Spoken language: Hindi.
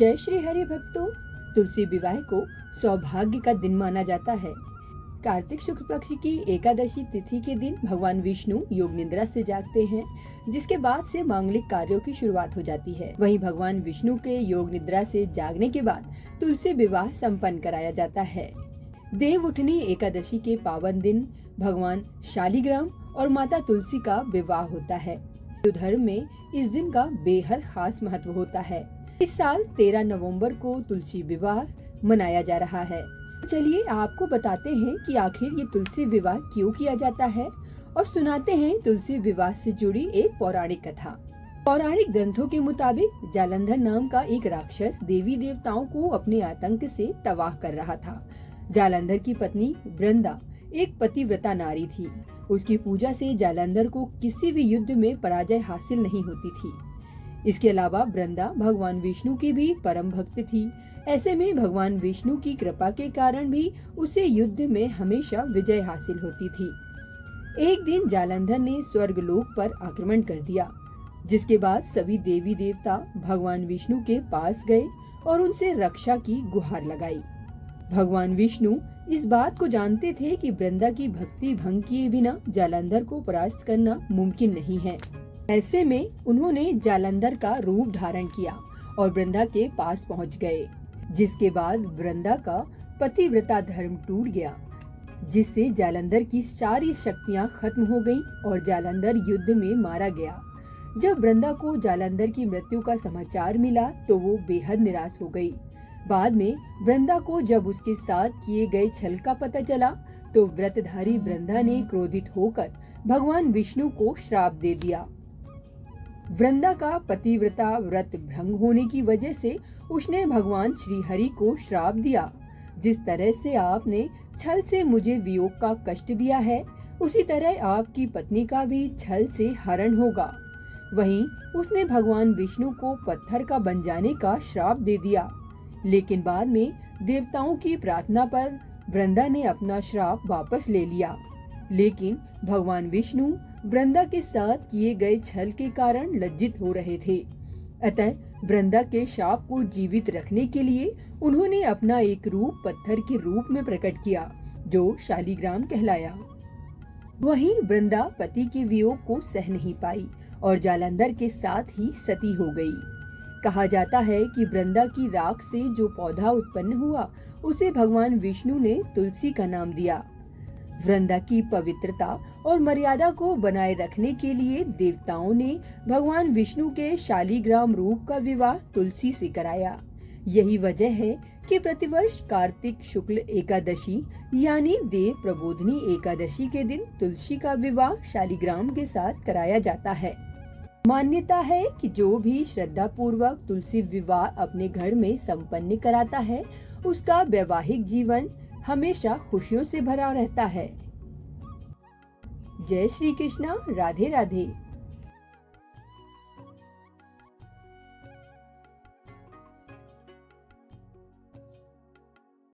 जय श्री हरि भक्तों, तुलसी विवाह को सौभाग्य का दिन माना जाता है। कार्तिक शुक्ल पक्ष की एकादशी तिथि के दिन भगवान विष्णु योग निद्रा से जागते हैं, जिसके बाद से मांगलिक कार्यों की शुरुआत हो जाती है। वहीं भगवान विष्णु के योग निद्रा से जागने के बाद तुलसी विवाह संपन्न कराया जाता है। देव उठनी एकादशी के पावन दिन भगवान शालिग्राम और माता तुलसी का विवाह होता है। हिंदू धर्म में इस दिन का बेहद खास महत्व होता है। इस साल 13 नवंबर को तुलसी विवाह मनाया जा रहा है। चलिए आपको बताते हैं कि आखिर ये तुलसी विवाह क्यों किया जाता है और सुनाते हैं तुलसी विवाह से जुड़ी एक पौराणिक कथा। पौराणिक ग्रंथों के मुताबिक जालंधर नाम का एक राक्षस देवी देवताओं को अपने आतंक से तबाह कर रहा था। जालंधर की पत्नी वृंदा एक पतिव्रता नारी थी। उसकी पूजा से जालंधर को किसी भी युद्ध में पराजय हासिल नहीं होती थी। इसके अलावा वृंदा भगवान विष्णु की भी परम भक्त थी। ऐसे में भगवान विष्णु की कृपा के कारण भी उसे युद्ध में हमेशा विजय हासिल होती थी। एक दिन जालंधर ने स्वर्ग लोक पर आक्रमण कर दिया, जिसके बाद सभी देवी देवता भगवान विष्णु के पास गए और उनसे रक्षा की गुहार लगाई। भगवान विष्णु इस बात को जानते थे कि वृंदा की भक्ति भंग किए बिना जालंधर को परास्त करना मुमकिन नहीं है। ऐसे में उन्होंने जालंधर का रूप धारण किया और वृंदा के पास पहुंच गए, जिसके बाद वृंदा का पतिव्रता धर्म टूट गया, जिससे जालंधर की सारी शक्तियां खत्म हो गईं और जालंधर युद्ध में मारा गया। जब वृंदा को जालंधर की मृत्यु का समाचार मिला तो वो बेहद निराश हो गई। बाद में वृंदा को जब उसके साथ किए गए छल का पता चला तो व्रतधारी वृंदा ने क्रोधित होकर भगवान विष्णु को श्राप दे दिया। वृंदा का पतिव्रता व्रत भंग होने की वजह से उसने भगवान श्री हरि को श्राप दिया, जिस तरह से आपने छल से मुझे वियोग का कष्ट दिया है, उसी तरह आपकी पत्नी का भी छल से हरण होगा। वहीं उसने भगवान विष्णु को पत्थर का बन जाने का श्राप दे दिया, लेकिन बाद में देवताओं की प्रार्थना पर वृंदा ने अपना श्राप वापस ले लिया। लेकिन भगवान विष्णु वृंदा के साथ किए गए छल के कारण लज्जित हो रहे थे। अतः वृंदा के शाप को जीवित रखने के लिए उन्होंने अपना एक रूप पत्थर के रूप में प्रकट किया, जो शालिग्राम कहलाया। वहीं वृंदा पति के वियोग को सह नहीं पाई और जालंधर के साथ ही सती हो गई। कहा जाता है कि वृंदा की राख से जो पौधा उत्पन्न हुआ उसे भगवान विष्णु ने तुलसी का नाम दिया। वृंदा की पवित्रता और मर्यादा को बनाए रखने के लिए देवताओं ने भगवान विष्णु के शालिग्राम रूप का विवाह तुलसी से कराया। यही वजह है कि प्रतिवर्ष कार्तिक शुक्ल एकादशी यानी देव प्रबोधनी एकादशी के दिन तुलसी का विवाह शालिग्राम के साथ कराया जाता है। मान्यता है कि जो भी श्रद्धा पूर्वक तुलसी विवाह अपने घर में संपन्न कराता है, उसका वैवाहिक जीवन हमेशा खुशियों से भरा रहता है। जय श्री कृष्णा, राधे राधे।